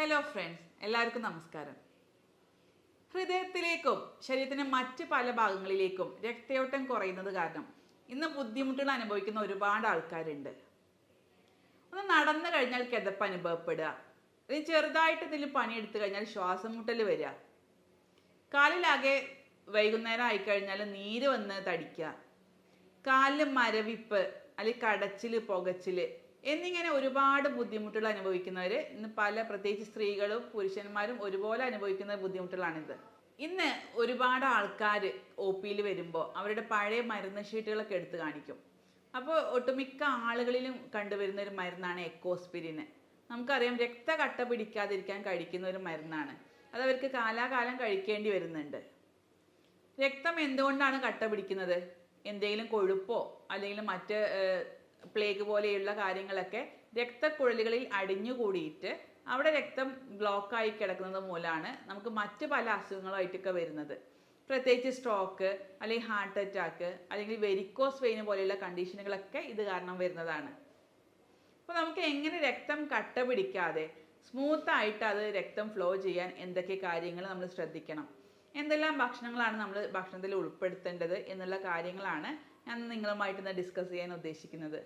Hello friends, എല്ലാവർക്കും നമസ്കാരം. ഹൃദയത്തിലേക്കും ശരീരത്തിൻ്റെ മറ്റ് പല ഭാഗങ്ങളിലേക്കും രക്തയോട്ടം കുറയുന്നത് കാരണം ഇന്ന് ബുദ്ധിമുട്ടുകൾ അനുഭവിക്കുന്ന ഒരുപാട് ആൾക്കാരുണ്ട്. ഒന്ന് നടന്നു കഴിഞ്ഞാൽ കിതപ്പ് അനുഭവപ്പെടുക, അല്ലെങ്കിൽ ചെറുതായിട്ട് എന്തെങ്കിലും പണിയെടുത്തു കഴിഞ്ഞാൽ ശ്വാസം മുട്ടൽ വരിക, കാലിലാകെ വൈകുന്നേരം ആയിക്കഴിഞ്ഞാൽ നീര് വന്ന് തടിക്കുക, കാലിൽ മരവിപ്പ് അല്ലെങ്കിൽ കടച്ചിൽ, പുകച്ചിൽ എന്നിങ്ങനെ ഒരുപാട് ബുദ്ധിമുട്ടുകൾ അനുഭവിക്കുന്നവർ ഇന്ന് പ്രത്യേകിച്ച് സ്ത്രീകളും പുരുഷന്മാരും ഒരുപോലെ അനുഭവിക്കുന്ന ബുദ്ധിമുട്ടുകളാണിത്. ഇന്ന് ഒരുപാട് ആൾക്കാർ ഒ പിയിൽ വരുമ്പോൾ അവരുടെ പഴയ മരുന്ന് ഷീറ്റുകളൊക്കെ എടുത്ത് കാണിക്കും. അപ്പോൾ ഒട്ടുമിക്ക ആളുകളിലും കണ്ടുവരുന്ന ഒരു മരുന്നാണ് എക്കോസ്പിരിന്. നമുക്കറിയാം, രക്തകട്ട പിടിക്കാതിരിക്കാൻ കഴിക്കുന്ന ഒരു മരുന്നാണ്. അത് അവർക്ക് കാലാകാലം കഴിക്കേണ്ടി വരുന്നുണ്ട്. രക്തം എന്തുകൊണ്ടാണ് കട്ട പിടിക്കുന്നത്? എന്തെങ്കിലും കൊഴുപ്പോ അല്ലെങ്കിൽ മറ്റ് പ്ലേഗ് പോലെയുള്ള കാര്യങ്ങളൊക്കെ രക്തക്കുഴലുകളിൽ അടിഞ്ഞുകൂടിയിട്ട് അവിടെ രക്തം ബ്ലോക്കായി കിടക്കുന്നത് മൂലമാണ് നമുക്ക് മറ്റ് പല അസുഖങ്ങളുമായിട്ടൊക്കെ വരുന്നത്. പ്രത്യേകിച്ച് സ്ട്രോക്ക് അല്ലെങ്കിൽ ഹാർട്ട് അറ്റാക്ക് അല്ലെങ്കിൽ വെരിക്കോസ് വെയിന് പോലെയുള്ള കണ്ടീഷനുകളൊക്കെ ഇത് കാരണം വരുന്നതാണ്. അപ്പോൾ നമുക്ക് എങ്ങനെ രക്തം കട്ട പിടിക്കാതെ സ്മൂത്തായിട്ട് അത് രക്തം ഫ്ലോ ചെയ്യാൻ എന്തൊക്കെ കാര്യങ്ങൾ നമ്മൾ ശ്രദ്ധിക്കണം, എന്തെല്ലാം ഭക്ഷണങ്ങളാണ് നമ്മൾ ഭക്ഷണത്തിൽ ഉൾപ്പെടുത്തേണ്ടത് എന്നുള്ള കാര്യങ്ങളാണ് ഞാൻ നിങ്ങളുമായിട്ട് ഡിസ്കസ് ചെയ്യാൻ ഉദ്ദേശിക്കുന്നത്.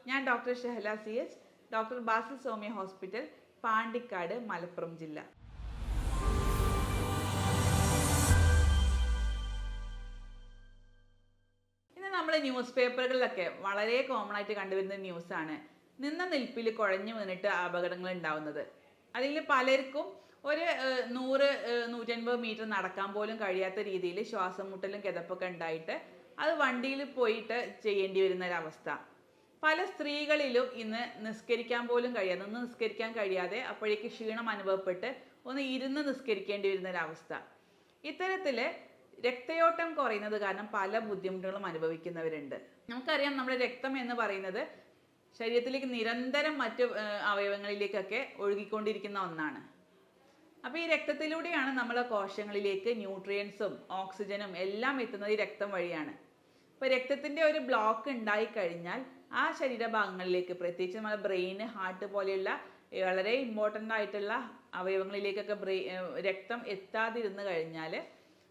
ഞാൻ doctor Shahala CH, doctor Basil Soumya hospital, Pandikkad, Malappuram ജില്ല. ഇന്ന് നമ്മൾ ന്യൂസ് പേപ്പറുകളിലൊക്കെ വളരെ കോമൺ ആയിട്ട് കണ്ടുവരുന്ന ന്യൂസാണ് നിന്ന നിൽപ്പിൽ കുഴഞ്ഞു വീണിട്ട് അപകടങ്ങൾ ഉണ്ടാവുന്നത്. അതിൽ പലർക്കും ഒരു 100-150 മീറ്റർ നടക്കാൻ പോലും കഴിയാത്ത രീതിയിൽ ശ്വാസം മുട്ടലും കിതപ്പൊക്കെ ഉണ്ടായിട്ട് അത് വണ്ടിയിൽ പോയിട്ട് ചെയ്യേണ്ടി വരുന്ന ഒരവസ്ഥ. പല സ്ത്രീകളിലും ഇന്ന് നിസ്കരിക്കാൻ പോലും കഴിയാതെ, ഒന്ന് നിസ്കരിക്കാൻ കഴിയാതെ അപ്പോഴേക്ക് ക്ഷീണം അനുഭവപ്പെട്ട് ഒന്ന് ഇരുന്ന് നിസ്കരിക്കേണ്ടി വരുന്ന ഒരവസ്ഥ. ഇത്തരത്തിൽ രക്തയോട്ടം കുറയുന്നത് കാരണം പല ബുദ്ധിമുട്ടുകളും അനുഭവിക്കുന്നവരുണ്ട്. നമുക്കറിയാം, നമ്മുടെ രക്തം എന്ന് പറയുന്നത് ശരീരത്തിലേക്ക് നിരന്തരം മറ്റ് അവയവങ്ങളിലേക്കൊക്കെ ഒഴുകിക്കൊണ്ടിരിക്കുന്ന ഒന്നാണ്. അപ്പോൾ ഈ രക്തത്തിലൂടെയാണ് നമ്മളെ കോശങ്ങളിലേക്ക് ന്യൂട്രിയൻസും ഓക്സിജനും എല്ലാം എത്തുന്നത് ഈ രക്തം വഴിയാണ്. അപ്പോൾ രക്തത്തിൻ്റെ ഒരു ബ്ലോക്ക് ഉണ്ടായിക്കഴിഞ്ഞാൽ ആ ശരീരഭാഗങ്ങളിലേക്ക്, പ്രത്യേകിച്ച് നമ്മുടെ ബ്രെയിന്, ഹാർട്ട് പോലെയുള്ള വളരെ ഇമ്പോർട്ടൻ്റ് ആയിട്ടുള്ള അവയവങ്ങളിലേക്കൊക്കെ രക്തം എത്താതിരുന്ന് കഴിഞ്ഞാൽ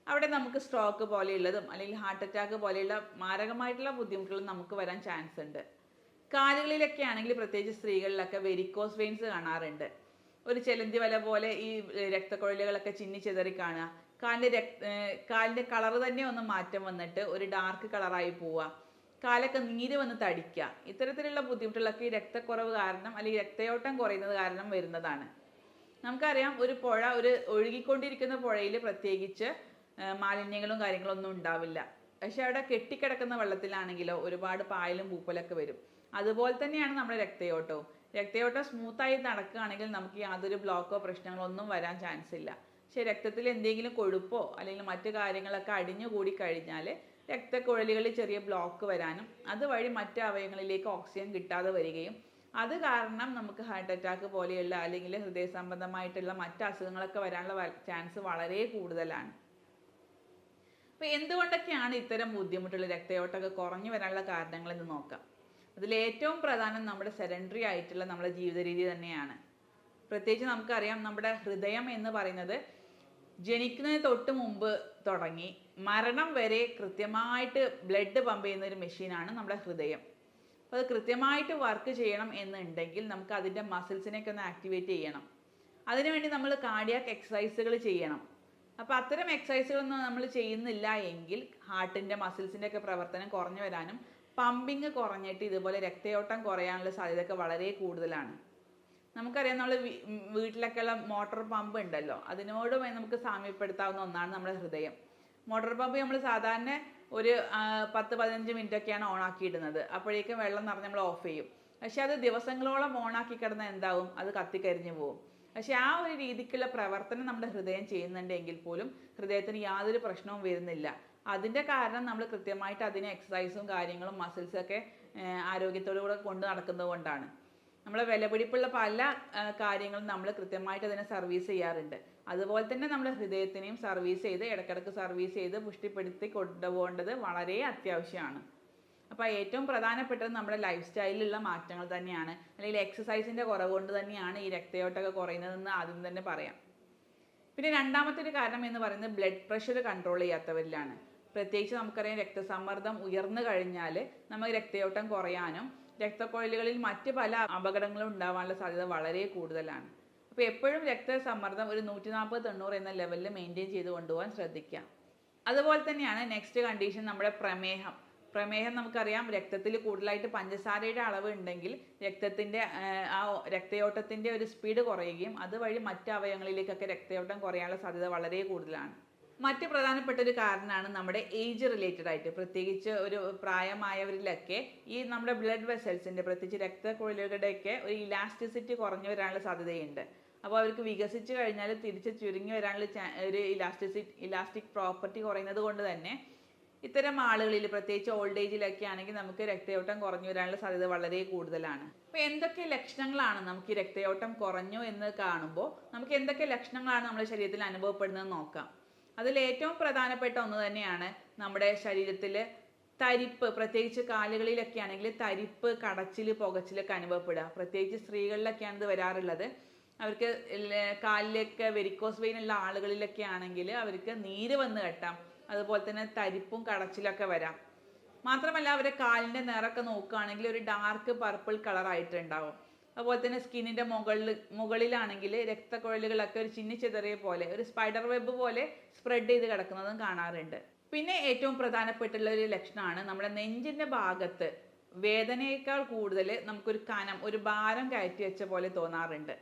അവിടെ നമുക്ക് സ്ട്രോക്ക് പോലെയുള്ളതും അല്ലെങ്കിൽ ഹാർട്ട് അറ്റാക്ക് പോലെയുള്ള മാരകമായിട്ടുള്ള ബുദ്ധിമുട്ടുകളും നമുക്ക് വരാൻ ചാൻസ് ഉണ്ട്. കാലുകളിലൊക്കെ ആണെങ്കിൽ പ്രത്യേകിച്ച് സ്ത്രീകളിലൊക്കെ വെരിക്കോസ് വെയിൻസ് കാണാറുണ്ട്. ഒരു ചെലന്തി വല പോലെ ഈ രക്തക്കുഴലുകളൊക്കെ ചിന്നി ചെതറി കാണുക, കാലിൻ്റെ കളർ തന്നെ ഒന്ന് മാറ്റം വന്നിട്ട് ഒരു ഡാർക്ക് കളറായി പോവുക, കാലൊക്കെ നീര് വന്ന് തടിക്കുക. ഇത്തരത്തിലുള്ള ബുദ്ധിമുട്ടുകളൊക്കെ ഈ രക്തക്കുറവ് കാരണം അല്ലെങ്കിൽ രക്തയോട്ടം കുറയുന്നത് കാരണം വരുന്നതാണ്. നമുക്കറിയാം, ഒരു ഒഴുകിക്കൊണ്ടിരിക്കുന്ന പുഴയിൽ പ്രത്യേകിച്ച് മാലിന്യങ്ങളും കാര്യങ്ങളൊന്നും ഉണ്ടാവില്ല. പക്ഷെ അവിടെ കെട്ടിക്കിടക്കുന്ന വെള്ളത്തിലാണെങ്കിലോ ഒരുപാട് പായലും പൂപ്പലൊക്കെ വരും. അതുപോലെ തന്നെയാണ് നമ്മുടെ രക്തയോട്ടവും. രക്തയോട്ടം സ്മൂത്തായി നടക്കുകയാണെങ്കിൽ നമുക്ക് യാതൊരു ബ്ലോക്കോ പ്രശ്നങ്ങളോ ഒന്നും വരാൻ ചാൻസ് ഇല്ല. പക്ഷേ രക്തത്തിൽ എന്തെങ്കിലും കൊഴുപ്പോ അല്ലെങ്കിൽ മറ്റു കാര്യങ്ങളൊക്കെ അടിഞ്ഞുകൂടി കഴിഞ്ഞാൽ രക്തക്കുഴലുകളിൽ ചെറിയ ബ്ലോക്ക് വരാനും അതുവഴി മറ്റ് അവയവങ്ങളിലേക്ക് ഓക്സിജൻ കിട്ടാതെ വരികയും അത് കാരണം നമുക്ക് ഹാർട്ട് അറ്റാക്ക് പോലെയുള്ള അല്ലെങ്കിൽ ഹൃദയ സംബന്ധമായിട്ടുള്ള മറ്റ് അസുഖങ്ങളൊക്കെ വരാനുള്ള ചാൻസ് വളരെ കൂടുതലാണ്. അപ്പോൾ എന്തുകൊണ്ടൊക്കെയാണ് ഇത്തരം ബുദ്ധിമുട്ടുള്ള രക്തയോട്ടമൊക്കെ കുറഞ്ഞു വരാനുള്ള കാരണങ്ങളെന്ന് നോക്കാം. അതിലേറ്റവും പ്രധാനം നമ്മുടെ സെഡൻറ്ററി ആയിട്ടുള്ള നമ്മുടെ ജീവിത രീതി തന്നെയാണ്. പ്രത്യേകിച്ച് നമുക്കറിയാം, നമ്മുടെ ഹൃദയം എന്ന് പറയുന്നത് ജനിക്കുന്നതിന് തൊട്ട് മുമ്പ് തുടങ്ങി മരണം വരെ കൃത്യമായിട്ട് ബ്ലഡ് പമ്പ് ചെയ്യുന്ന ഒരു മെഷീനാണ് നമ്മുടെ ഹൃദയം. അപ്പോൾ അത് കൃത്യമായിട്ട് വർക്ക് ചെയ്യണം എന്നുണ്ടെങ്കിൽ നമുക്ക് അതിൻ്റെ മസിൽസിനെയൊക്കെ ഒന്ന് ആക്ടിവേറ്റ് ചെയ്യണം. അതിനുവേണ്ടി നമ്മൾ കാർഡിയാക് എക്സസൈസുകൾ ചെയ്യണം. അപ്പോൾ അത്തരം എക്സസൈസുകളൊന്നും നമ്മൾ ചെയ്യുന്നില്ല എങ്കിൽ ഹാർട്ടിൻ്റെ മസിൽസിൻ്റെ ഒക്കെ പ്രവർത്തനം കുറഞ്ഞു വരാനും പമ്പിങ് കുറഞ്ഞിട്ട് ഇതുപോലെ രക്തയോട്ടം കുറയാനുള്ള സാധ്യതയൊക്കെ വളരെ കൂടുതലാണ്. നമുക്കറിയാം, നമ്മൾ വീട്ടിലൊക്കെയുള്ള മോട്ടോർ പമ്പ് ഉണ്ടല്ലോ, അതിനോടും നമുക്ക് സാമ്യപ്പെടുത്താവുന്ന ഒന്നാണ് നമ്മുടെ ഹൃദയം. മോട്ടോർ പമ്പ് നമ്മൾ സാധാരണ ഒരു 10-15 മിനിറ്റൊക്കെയാണ് ഓണാക്കിയിടുന്നത്. അപ്പോഴേക്കും വെള്ളം നിറഞ്ഞ് നമ്മൾ ഓഫ് ചെയ്യും. പക്ഷെ അത് ദിവസങ്ങളോളം ഓണാക്കി കിടന്നാൽ എന്താവും? അത് കത്തിക്കരിഞ്ഞു പോകും. പക്ഷെ ആ ഒരു രീതിക്കുള്ള പ്രവർത്തനം നമ്മുടെ ഹൃദയം ചെയ്യുന്നുണ്ടെങ്കിൽ പോലും ഹൃദയത്തിന് യാതൊരു പ്രശ്നവും വരുന്നില്ല. അതിൻ്റെ കാരണം നമ്മൾ കൃത്യമായിട്ട് അതിന് എക്സസൈസും കാര്യങ്ങളും മസിൽസൊക്കെ ആരോഗ്യത്തോടു കൂടെ കൊണ്ട് നടക്കുന്നത് കൊണ്ടാണ്. നമ്മളെ വിലപിടിപ്പുള്ള പല കാര്യങ്ങളും നമ്മൾ കൃത്യമായിട്ട് അതിനെ സർവീസ് ചെയ്യാറുണ്ട്. അതുപോലെ തന്നെ നമ്മൾ ഹൃദയത്തിനെയും സർവീസ് ചെയ്ത് ഇടയ്ക്കിടയ്ക്ക് സർവീസ് ചെയ്ത് പുഷ്ടിപ്പെടുത്തി കൊണ്ടുപോകേണ്ടത് വളരെ അത്യാവശ്യമാണ്. അപ്പോൾ ഏറ്റവും പ്രധാനപ്പെട്ടത് നമ്മുടെ ലൈഫ് സ്റ്റൈലിലുള്ള മാറ്റങ്ങൾ തന്നെയാണ്, അല്ലെങ്കിൽ എക്സസൈസിൻ്റെ കുറവ് കൊണ്ട് തന്നെയാണ് ഈ രക്തയോട്ടമൊക്കെ കുറയുന്നതെന്ന് ആദ്യം തന്നെ പറയാം. പിന്നെ രണ്ടാമത്തെ ഒരു കാരണം എന്ന് പറയുന്നത് ബ്ലഡ് പ്രഷർ കൺട്രോൾ ചെയ്യാത്തവരിലാണ്. പ്രത്യേകിച്ച് നമുക്കറിയാം, രക്തസമ്മർദ്ദം ഉയർന്നു കഴിഞ്ഞാൽ നമുക്ക് രക്തയോട്ടം കുറയാനും രക്തക്കുഴലുകളിൽ മറ്റ് പല അപകടങ്ങളും ഉണ്ടാവാനുള്ള സാധ്യത വളരെ കൂടുതലാണ്. അപ്പോൾ എപ്പോഴും രക്തസമ്മർദ്ദം ഒരു 140-90 എന്ന ലെവലിൽ മെയിൻറ്റെയിൻ ചെയ്ത് കൊണ്ടുപോകാൻ ശ്രദ്ധിക്കുക. അതുപോലെ തന്നെയാണ് നെക്സ്റ്റ് കണ്ടീഷൻ നമ്മുടെ പ്രമേഹം. പ്രമേഹം നമുക്കറിയാം, രക്തത്തിൽ കൂടുതലായിട്ട് പഞ്ചസാരയുടെ അളവ് ഉണ്ടെങ്കിൽ രക്തത്തിൻ്റെ ആ രക്തയോട്ടത്തിൻ്റെ ഒരു സ്പീഡ് കുറയുകയും അതുവഴി മറ്റ് അവയവങ്ങളിലേക്കൊക്കെ രക്തയോട്ടം കുറയാനുള്ള സാധ്യത വളരെ കൂടുതലാണ്. മറ്റ് പ്രധാനപ്പെട്ട ഒരു കാരണമാണ് നമ്മുടെ ഏജ് റിലേറ്റഡ് ആയിട്ട്, പ്രത്യേകിച്ച് ഒരു പ്രായമായവരിലൊക്കെ ഈ നമ്മുടെ ബ്ലഡ് വെസൽസിൻ്റെ, പ്രത്യേകിച്ച് രക്തക്കുഴലുകളുടെയൊക്കെ ഒരു ഇലാസ്റ്റിസിറ്റി കുറഞ്ഞു വരാനുള്ള സാധ്യതയുണ്ട്. അപ്പോൾ അവർക്ക് വികസിച്ച് കഴിഞ്ഞാൽ തിരിച്ച് ചുരുങ്ങി വരാനുള്ള ഒരു ഇലാസ്റ്റിക് പ്രോപ്പർട്ടി കുറയുന്നത് കൊണ്ട് തന്നെ ഇത്തരം ആളുകളിൽ, പ്രത്യേകിച്ച് ഓൾഡ് ഏജിലൊക്കെ ആണെങ്കിൽ നമുക്ക് രക്തയോട്ടം കുറഞ്ഞു വരാനുള്ള സാധ്യത വളരെ കൂടുതലാണ്. അപ്പോൾ എന്തൊക്കെ ലക്ഷണങ്ങളാണ് നമുക്ക് ഈ രക്തയോട്ടം കുറഞ്ഞു എന്ന് കാണുമ്പോൾ നമുക്ക് എന്തൊക്കെ ലക്ഷണങ്ങളാണ് നമ്മുടെ ശരീരത്തിൽ അനുഭവപ്പെടുന്നത് നോക്കാം. അതിൽ ഏറ്റവും പ്രധാനപ്പെട്ട ഒന്ന് തന്നെയാണ് നമ്മുടെ ശരീരത്തിൽ തരിപ്പ്, പ്രത്യേകിച്ച് കാലുകളിലൊക്കെ ആണെങ്കിൽ തരിപ്പ്, കടച്ചിൽ, പുകച്ചിലൊക്കെ അനുഭവപ്പെടുക. പ്രത്യേകിച്ച് സ്ത്രീകളിലൊക്കെയാണ് ഇത് വരാറുള്ളത്. അവർക്ക് കാലിലൊക്കെ വെരിക്കോസ് വെയിൻ ഉള്ള ആളുകളിലൊക്കെ ആണെങ്കിൽ അവർക്ക് നീര് വന്ന് കെട്ടാം. അതുപോലെ തന്നെ തരിപ്പും കടച്ചിലൊക്കെ വരാം. മാത്രമല്ല അവരുടെ കാലിൻ്റെ നിറമൊക്കെ നോക്കുകയാണെങ്കിൽ ഒരു ഡാർക്ക് പർപ്പിൾ കളറായിട്ടുണ്ടാവും. അതുപോലെ തന്നെ സ്കിന്നിൻ്റെ മുകളിലാണെങ്കിൽ രക്തക്കുഴലുകളൊക്കെ ഒരു ചിന്നിച്ചെതറിയ പോലെ, ഒരു സ്പൈഡർ വെബ് പോലെ സ്പ്രെഡ് ചെയ്ത് കിടക്കുന്നതും കാണാറുണ്ട്. പിന്നെ ഏറ്റവും പ്രധാനപ്പെട്ടുള്ള ഒരു ലക്ഷണമാണ് നമ്മുടെ നെഞ്ചിൻ്റെ ഭാഗത്ത് വേദനയേക്കാൾ കൂടുതൽ നമുക്കൊരു കനം, ഒരു ഭാരം കയറ്റി വെച്ച പോലെ തോന്നാറുണ്ട്.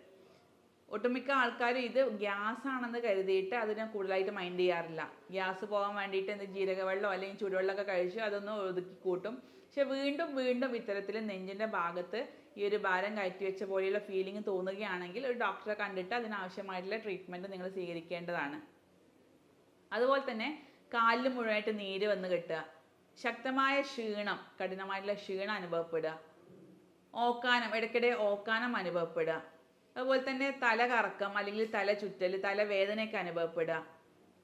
ഒട്ടുമിക്ക ആൾക്കാരും ഇത് ഗ്യാസ് ആണെന്ന് കരുതിയിട്ട് അതിനെ കൂടുതലായിട്ട് മൈൻഡ് ചെയ്യാറില്ല. ഗ്യാസ് പോകാൻ വേണ്ടിയിട്ട് ജീരകവെള്ളം അല്ലെങ്കിൽ ചൂടുവെള്ളമൊക്കെ കഴിച്ച് അതൊന്ന് ഒതുക്കി കൂട്ടും. പക്ഷെ വീണ്ടും വീണ്ടും ഇത്തരത്തിൽ നെഞ്ചിൻ്റെ ഭാഗത്ത് ഈ ഒരു ഭാരം കയറ്റി വെച്ച പോലെയുള്ള ഫീലിംഗ് തോന്നുകയാണെങ്കിൽ ഒരു ഡോക്ടറെ കണ്ടിട്ട് അതിനാവശ്യമായിട്ടുള്ള ട്രീറ്റ്മെൻറ്റ് നിങ്ങൾ സ്വീകരിക്കേണ്ടതാണ്. അതുപോലെ തന്നെ കാലിൽ മുഴുവനായിട്ട് നീര് വന്ന് കെട്ടുക, ശക്തമായ ക്ഷീണം, കഠിനമായിട്ടുള്ള ക്ഷീണം അനുഭവപ്പെടുക, ഓക്കാനം, ഇടയ്ക്കിടെ ഓക്കാനം അനുഭവപ്പെടുക, അതുപോലെ തന്നെ തല കറക്കം അല്ലെങ്കിൽ തല ചുറ്റൽ, തലവേദനയൊക്കെ അനുഭവപ്പെടുക,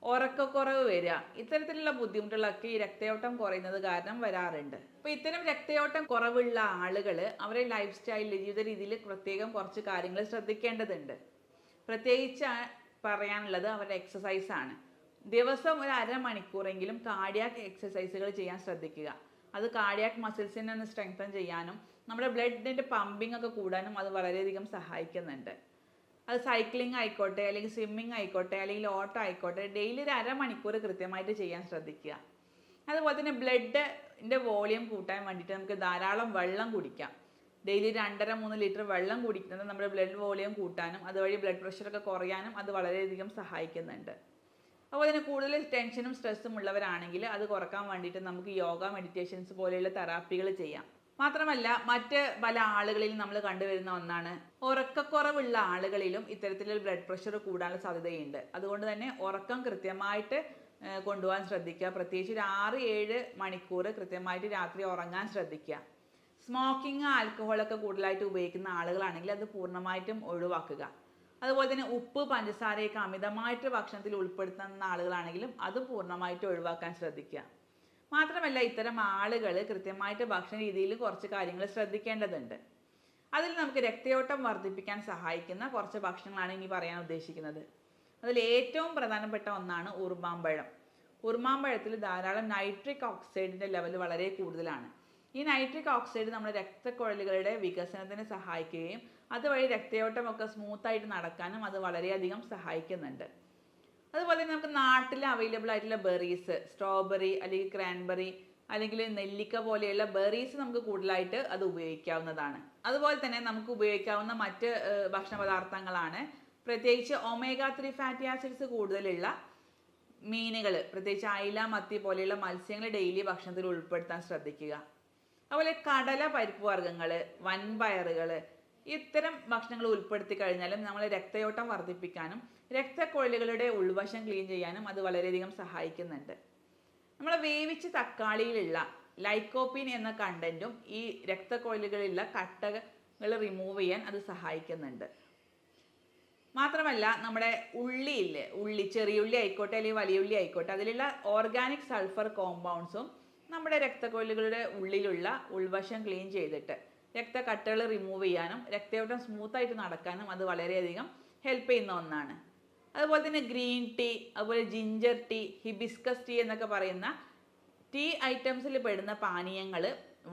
ഉറക്കക്കുറവ് വരിക. ഇത്തരത്തിലുള്ള ബുദ്ധിമുട്ടുകളൊക്കെ ഈ രക്തയോട്ടം കുറയുന്നത് കാരണം വരാറുണ്ട്. അപ്പോൾ ഇത്തരം രക്തയോട്ടം കുറവുള്ള ആളുകൾ അവരുടെ ലൈഫ് സ്റ്റൈലിൽ, ജീവിത രീതിയിൽ പ്രത്യേകം കുറച്ച് കാര്യങ്ങൾ ശ്രദ്ധിക്കേണ്ടതുണ്ട്. പ്രത്യേകിച്ച് പറയാനുള്ളത് അവരുടെ എക്സസൈസാണ്. ദിവസം ഒരു അരമണിക്കൂറെങ്കിലും കാർഡിയാക് എക്സസൈസുകൾ ചെയ്യാൻ ശ്രദ്ധിക്കുക. അത് കാർഡിയാക് മസിൽസിനെ ഒന്ന് സ്ട്രെങ്തൻ ചെയ്യാനും നമ്മുടെ ബ്ലഡിൻ്റെ പമ്പിംഗ് ഒക്കെ കൂടാനും അത് വളരെയധികം സഹായിക്കുന്നുണ്ട്. അത് സൈക്ലിംഗ് ആയിക്കോട്ടെ, അല്ലെങ്കിൽ സ്വിമ്മിങ് ആയിക്കോട്ടെ, അല്ലെങ്കിൽ ഓട്ടോ ആയിക്കോട്ടെ, ഡെയിലി ഒരു അരമണിക്കൂർ കൃത്യമായിട്ട് ചെയ്യാൻ ശ്രദ്ധിക്കുക. അതുപോലെ തന്നെ ബ്ലഡിൻ്റെ വോളിയം കൂട്ടാൻ വേണ്ടിയിട്ട് നമുക്ക് ധാരാളം വെള്ളം കുടിക്കാം. ഡെയിലി 2.5-3 ലിറ്റർ വെള്ളം കുടിക്കുന്നത് നമ്മുടെ ബ്ലഡ് വോളിയം കൂട്ടാനും അതുവഴി ബ്ലഡ് പ്രഷറൊക്കെ കുറയാനും അത് വളരെയധികം സഹായിക്കുന്നുണ്ട്. അതുപോലെ തന്നെ കൂടുതൽ ടെൻഷനും സ്ട്രെസ്സും ഉള്ളവരാണെങ്കിൽ അത് കുറക്കാൻ വേണ്ടിയിട്ട് നമുക്ക് യോഗ, മെഡിറ്റേഷൻസ് പോലെയുള്ള തെറാപ്പികൾ ചെയ്യാം. മാത്രമല്ല മറ്റ് പല ആളുകളിലും നമ്മൾ കണ്ടുവരുന്ന ഒന്നാണ്, ഉറക്കക്കുറവുള്ള ആളുകളിലും ഇത്തരത്തിലുള്ള ബ്ലഡ് പ്രഷർ കൂടാനുള്ള സാധ്യതയുണ്ട്. അതുകൊണ്ട് തന്നെ ഉറക്കം കൃത്യമായിട്ട് കൊണ്ടുപോകാൻ ശ്രദ്ധിക്കുക. പ്രത്യേകിച്ച് ഒരു 6-7 മണിക്കൂർ കൃത്യമായിട്ട് രാത്രി ഉറങ്ങാൻ ശ്രദ്ധിക്കുക. സ്മോക്കിംഗ്, ആൽക്കഹോളൊക്കെ കൂടുതലായിട്ട് ഉപയോഗിക്കുന്ന ആളുകളാണെങ്കിൽ അത് പൂർണ്ണമായിട്ടും ഒഴിവാക്കുക. അതുപോലെ തന്നെ ഉപ്പ്, പഞ്ചസാരയൊക്കെ അമിതമായിട്ട് ഭക്ഷണത്തിൽ ഉൾപ്പെടുത്തുന്ന ആളുകളാണെങ്കിലും അത് പൂർണ്ണമായിട്ട് ഒഴിവാക്കാൻ ശ്രദ്ധിക്കുക. മാത്രമല്ല ഇത്തരം ആളുകൾ കൃത്യമായിട്ട് ഭക്ഷണ രീതിയിൽ കുറച്ച് കാര്യങ്ങൾ ശ്രദ്ധിക്കേണ്ടതുണ്ട്. അതിൽ നമുക്ക് രക്തയോട്ടം വർദ്ധിപ്പിക്കാൻ സഹായിക്കുന്ന കുറച്ച് ഭക്ഷണങ്ങളാണ് ഇനി പറയാൻ ഉദ്ദേശിക്കുന്നത്. അതിൽ ഏറ്റവും പ്രധാനപ്പെട്ട ഒന്നാണ് ഉറുമാമ്പഴം. ഉറുമാമ്പഴത്തിൽ ധാരാളം നൈട്രിക് ഓക്സൈഡിൻ്റെ ലെവൽ വളരെ കൂടുതലാണ്. ഈ നൈട്രിക് ഓക്സൈഡ് നമ്മുടെ രക്തക്കുഴലുകളുടെ വികസനത്തിന് സഹായിക്കുകയും അതുവഴി രക്തയോട്ടമൊക്കെ സ്മൂത്തായിട്ട് നടക്കാനും അത് വളരെയധികം സഹായിക്കുന്നുണ്ട്. അതുപോലെ തന്നെ നമുക്ക് നാട്ടിൽ അവൈലബിൾ ആയിട്ടുള്ള ബെറീസ്, സ്ട്രോബെറി അല്ലെങ്കിൽ ക്രാൻബെറി അല്ലെങ്കിൽ നെല്ലിക്ക പോലെയുള്ള ബെറീസ് നമുക്ക് കൂടുതലായിട്ട് അത് ഉപയോഗിക്കാവുന്നതാണ്. അതുപോലെ തന്നെ നമുക്ക് ഉപയോഗിക്കാവുന്ന മറ്റ് ഭക്ഷണ പദാർത്ഥങ്ങളാണ് പ്രത്യേകിച്ച് omega-3 ഫാറ്റി ആസിഡ്സ് കൂടുതലുള്ള മീനുകൾ, പ്രത്യേകിച്ച് അയില, മത്തി പോലെയുള്ള മത്സ്യങ്ങൾ ഡെയിലി ഭക്ഷണത്തിൽ ഉൾപ്പെടുത്താൻ ശ്രദ്ധിക്കുക. അതുപോലെ കടല, പരിപ്പ് വർഗ്ഗങ്ങൾ, വൻപയറുകൾ, ഇത്തരം ഭക്ഷണങ്ങൾ ഉൾപ്പെടുത്തി കഴിഞ്ഞാലും നമ്മൾ രക്തയോട്ടം വർദ്ധിപ്പിക്കാനും രക്തക്കുഴലുകളുടെ ഉൾവശം ക്ലീൻ ചെയ്യാനും അത് വളരെയധികം സഹായിക്കുന്നുണ്ട്. നമ്മൾ വേവിച്ച് തക്കാളിയിലുള്ള ലൈക്കോപ്പീൻ എന്ന കണ്ടന്റും ഈ രക്തക്കുഴലുകളിലുള്ള കട്ടകൾ റിമൂവ് ചെയ്യാൻ അത് സഹായിക്കുന്നുണ്ട്. മാത്രമല്ല നമ്മുടെ ഉള്ളി, ചെറിയ ഉള്ളി ആയിക്കോട്ടെ അല്ലെങ്കിൽ വലിയ ഉള്ളി ആയിക്കോട്ടെ, അതിലുള്ള ഓർഗാനിക് സൾഫർ കോമ്പൗണ്ട്സും നമ്മുടെ രക്തക്കൊഴലുകളുടെ ഉള്ളിലുള്ള ഉൾവശം ക്ലീൻ ചെയ്തിട്ട് രക്തക്കട്ടകൾ റിമൂവ് ചെയ്യാനും രക്തയോട്ടം സ്മൂത്തായിട്ട് നടക്കാനും അത് വളരെയധികം ഹെൽപ്പ് ചെയ്യുന്ന ഒന്നാണ്. അതുപോലെ തന്നെ ഗ്രീൻ ടീ, അതുപോലെ ജിഞ്ചർ ടീ, ഹിബിസ്കസ് ടീ എന്നൊക്കെ പറയുന്ന ടീ ഐറ്റംസിൽ പെടുന്ന പാനീയങ്ങൾ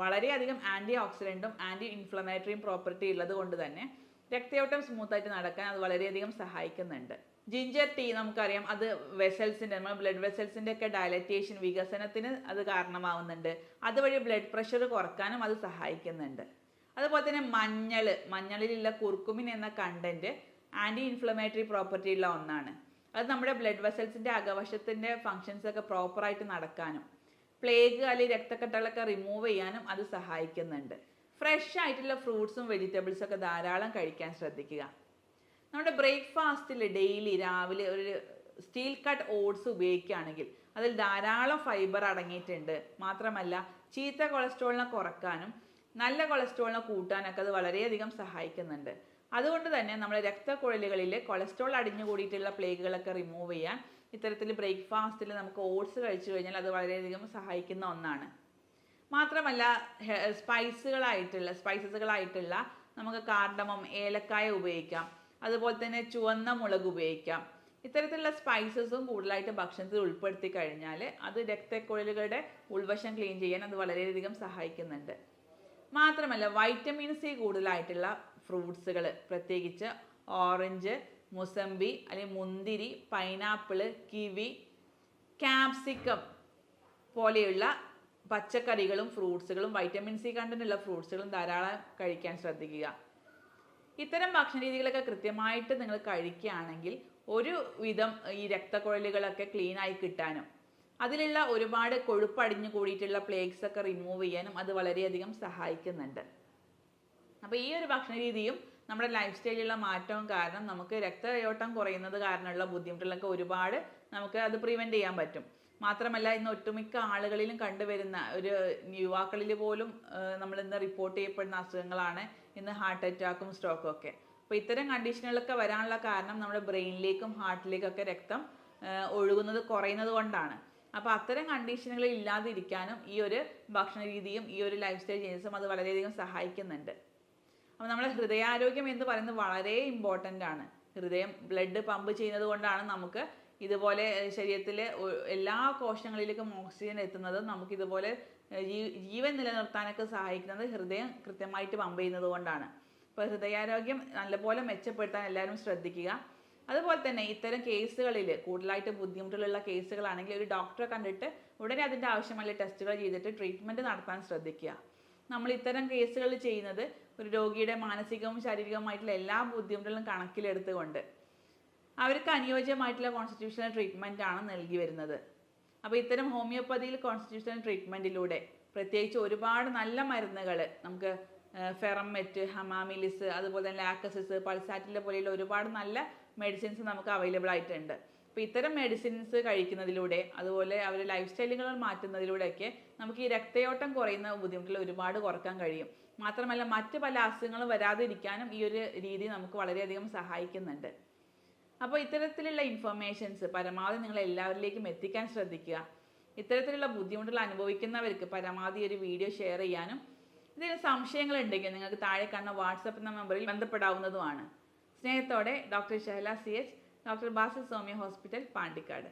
വളരെയധികം ആൻറ്റി ഓക്സിഡൻറ്റും ആൻറ്റി ഇൻഫ്ലമേറ്ററിയും പ്രോപ്പർട്ടി ഉള്ളത് കൊണ്ട് തന്നെ രക്തയോട്ടം സ്മൂത്തായിട്ട് നടക്കാൻ അത് വളരെയധികം സഹായിക്കുന്നുണ്ട്. ജിഞ്ചർ ടീ നമുക്കറിയാം, അത് വെസൽസിൻ്റെ, നമ്മുടെ ബ്ലഡ് വെസൽസിൻ്റെ ഒക്കെ ഡയലറ്റേഷൻ വികസനത്തിന് അത് കാരണമാവുന്നുണ്ട്. അതുവഴി ബ്ലഡ് പ്രഷർ കുറക്കാനും അത് സഹായിക്കുന്നുണ്ട്. അതുപോലെ തന്നെ മഞ്ഞളിലുള്ള കുർക്കുമിൻ എന്ന കണ്ടന്റ് ആൻറ്റി ഇൻഫ്ലമേറ്ററി പ്രോപ്പർട്ടി ഉള്ള ഒന്നാണ്. അത് നമ്മുടെ ബ്ലഡ് വെസൽസിൻ്റെ അകവശത്തിൻ്റെ ഫങ്ഷൻസ് ഒക്കെ പ്രോപ്പറായിട്ട് നടക്കാനും പ്ലേഗ് അല്ലെങ്കിൽ രക്തക്കട്ടകളൊക്കെ റിമൂവ് ചെയ്യാനും അത് സഹായിക്കുന്നുണ്ട്. ഫ്രഷ് ആയിട്ടുള്ള ഫ്രൂട്ട്സും വെജിറ്റബിൾസും ഒക്കെ ധാരാളം കഴിക്കാൻ ശ്രദ്ധിക്കുക. നമ്മുടെ ബ്രേക്ക്ഫാസ്റ്റിൽ ഡെയിലി രാവിലെ ഒരു സ്റ്റീൽ കട്ട് ഓട്സ് ഉപയോഗിക്കുകയാണെങ്കിൽ അതിൽ ധാരാളം ഫൈബർ അടങ്ങിയിട്ടുണ്ട്. മാത്രമല്ല ചീത്ത കൊളസ്ട്രോളിനെ കുറക്കാനും നല്ല കൊളസ്ട്രോളിനെ കൂട്ടാനൊക്കെ അത് വളരെയധികം സഹായിക്കുന്നുണ്ട്. അതുകൊണ്ട് തന്നെ നമ്മുടെ രക്തക്കുഴലുകളിൽ കൊളസ്ട്രോൾ അടിഞ്ഞുകൂടിയിട്ടുള്ള പ്ലേഗുകളൊക്കെ റിമൂവ് ചെയ്യാൻ ഇത്തരത്തിൽ ബ്രേക്ക്ഫാസ്റ്റിൽ നമുക്ക് ഓട്സ് കഴിച്ചു കഴിഞ്ഞാൽ അത് വളരെയധികം സഹായിക്കുന്ന ഒന്നാണ്. മാത്രമല്ല സ്പൈസസുകളായിട്ടുള്ള നമുക്ക് കാർഡമം, ഏലക്കായ ഉപയോഗിക്കാം. അതുപോലെ തന്നെ ചുവന്ന മുളക് ഉപയോഗിക്കാം. ഇത്തരത്തിലുള്ള സ്പൈസസും കൂടുതലായിട്ട് ഭക്ഷണത്തിൽ ഉൾപ്പെടുത്തി കഴിഞ്ഞാൽ അത് രക്തക്കുഴലുകളുടെ ഉൾവശം ക്ലീൻ ചെയ്യാൻ അത് വളരെയധികം സഹായിക്കുന്നുണ്ട്. മാത്രമല്ല വൈറ്റമിൻ സി കൂടുതലായിട്ടുള്ള ഫ്രൂട്ട്സുകൾ, പ്രത്യേകിച്ച് ഓറഞ്ച്, മുസമ്പി അല്ലെങ്കിൽ മുന്തിരി, പൈനാപ്പിള്, കിവി, ക്യാപ്സിക്കം പോലെയുള്ള പച്ചക്കറികളും ഫ്രൂട്ട്സുകളും വൈറ്റമിൻ സി കണ്ടന്റുള്ള ഫ്രൂട്ട്സുകളും ധാരാളം കഴിക്കാൻ ശ്രദ്ധിക്കുക. ഇത്തരം ഭക്ഷണ രീതികളൊക്കെ കൃത്യമായിട്ട് നിങ്ങൾ കഴിക്കുകയാണെങ്കിൽ ഒരു വിധം ഈ രക്തക്കുഴലുകളൊക്കെ ക്ലീൻ ആയി കിട്ടാനും അതിലുള്ള ഒരുപാട് കൊഴുപ്പടിഞ്ഞു കൂടിയിട്ടുള്ള പ്ലേഗ്സ് ഒക്കെ റിമൂവ് ചെയ്യാനും അത് വളരെയധികം സഹായിക്കുന്നുണ്ട്. അപ്പോൾ ഈ ഒരു ഭക്ഷണ രീതിയും നമ്മുടെ ലൈഫ് സ്റ്റൈലിലുള്ള മാറ്റവും കാരണം നമുക്ക് രക്തയോട്ടം കുറയുന്നത് കാരണമുള്ള ബുദ്ധിമുട്ടുകളൊക്കെ ഒരുപാട് നമുക്ക് അത് പ്രിവെൻറ്റ് ചെയ്യാൻ പറ്റും. മാത്രമല്ല ഇന്ന് ഒട്ടുമിക്ക ആളുകളിലും കണ്ടുവരുന്ന ഒരു യുവാക്കളിൽ പോലും നമ്മൾ ഇന്ന് റിപ്പോർട്ട് ചെയ്യപ്പെടുന്ന അസുഖങ്ങളാണ് ഇന്ന് ഹാർട്ട് അറ്റാക്കും സ്ട്രോക്കും ഒക്കെ. അപ്പോൾ ഇത്തരം കണ്ടീഷനുകളൊക്കെ വരാനുള്ള കാരണം നമ്മുടെ ബ്രെയിനിലേക്കും ഹാർട്ടിലേക്കൊക്കെ രക്തം ഒഴുകുന്നത് കുറയുന്നത് കൊണ്ടാണ്. അപ്പോൾ അത്തരം കണ്ടീഷനുകൾ ഇല്ലാതിരിക്കാനും ഈ ഒരു ഭക്ഷണ രീതിയും ഈ ഒരു ലൈഫ് സ്റ്റൈൽ ചേഞ്ചസും അത് വളരെയധികം സഹായിക്കുന്നുണ്ട്. അപ്പോൾ നമ്മുടെ ഹൃദയാരോഗ്യം എന്ന് പറയുന്നത് വളരെ ഇമ്പോർട്ടൻ്റ് ആണ്. ഹൃദയം ബ്ലഡ് പമ്പ് ചെയ്യുന്നത് കൊണ്ടാണ് നമുക്ക് ഇതുപോലെ ശരീരത്തിലെ എല്ലാ കോശങ്ങളിലേക്കും ഓക്സിജൻ എത്തുന്നത്. നമുക്കിതുപോലെ ജീവൻ നിലനിർത്താനൊക്കെ സഹായിക്കുന്നത് ഹൃദയം കൃത്യമായിട്ട് പമ്പ് ചെയ്യുന്നത് കൊണ്ടാണ്. അപ്പോൾ ഹൃദയാരോഗ്യം നല്ലപോലെ മെച്ചപ്പെടുത്താൻ എല്ലാവരും ശ്രദ്ധിക്കുക. അതുപോലെ തന്നെ ഇത്തരം കേസുകളിൽ കൂടുതലായിട്ട് ബുദ്ധിമുട്ടുള്ള കേസുകളാണെങ്കിൽ ഒരു ഡോക്ടറെ കണ്ടിട്ട് ഉടനെ അതിൻ്റെ ആവശ്യമായ ടെസ്റ്റുകൾ ചെയ്തിട്ട് ട്രീറ്റ്മെൻറ്റ് നടത്താൻ ശ്രദ്ധിക്കുക. നമ്മൾ ഇത്തരം കേസുകളിൽ ചെയ്യുന്നത് ഒരു രോഗിയുടെ മാനസികവും ശാരീരികവുമായിട്ടുള്ള എല്ലാ ബുദ്ധിമുട്ടുകളും കണക്കിലെടുത്തുകൊണ്ട് അവർക്ക് അനുയോജ്യമായിട്ടുള്ള കോൺസ്റ്റിറ്റ്യൂഷണൽ ട്രീറ്റ്മെൻ്റ് ആണ് നൽകി വരുന്നത്. അപ്പോൾ ഇത്തരം ഹോമിയോപ്പതിയിൽ കോൺസ്റ്റിറ്റ്യൂഷണൽ ട്രീറ്റ്മെൻറ്റിലൂടെ പ്രത്യേകിച്ച് ഒരുപാട് നല്ല മരുന്നുകൾ നമുക്ക് ഫെറമെറ്റ്, ഹമാമിലിസ്, അതുപോലെ തന്നെ ലാക്കസിസ്, പൾസാറ്റിലെ പോലെയുള്ള ഒരുപാട് നല്ല മെഡിസിൻസ് നമുക്ക് അവൈലബിൾ ആയിട്ടുണ്ട്. അപ്പോൾ ഇത്തരം മെഡിസിൻസ് കഴിക്കുന്നതിലൂടെ അതുപോലെ അവർ ലൈഫ് സ്റ്റൈലുകൾ മാറ്റുന്നതിലൂടെയൊക്കെ നമുക്ക് ഈ രക്തയോട്ടം കുറയുന്ന ബുദ്ധിമുട്ടുകൾ ഒരുപാട് കുറക്കാൻ കഴിയും. മാത്രമല്ല മറ്റ് പല അസുഖങ്ങളും വരാതിരിക്കാനും ഈ ഒരു രീതി നമുക്ക് വളരെയധികം സഹായിക്കുന്നുണ്ട്. അപ്പോൾ ഇത്തരത്തിലുള്ള ഇൻഫർമേഷൻസ് പരമാവധി നിങ്ങൾ എല്ലാവരിലേക്കും എത്തിക്കാൻ ശ്രദ്ധിക്കുക. ഇത്തരത്തിലുള്ള ബുദ്ധിമുട്ടുകൾ അനുഭവിക്കുന്നവർക്ക് പരമാവധി ഒരു വീഡിയോ ഷെയർ ചെയ്യാനും ഇതിന് സംശയങ്ങളുണ്ടെങ്കിൽ നിങ്ങൾക്ക് താഴെ കാണുന്ന വാട്സപ്പ് നമ്പറിൽ ബന്ധപ്പെടാവുന്നതുമാണ്. സ്നേഹത്തോടെ doctor Shahala CH, doctor Basil Soumya hospital, Pandikkad.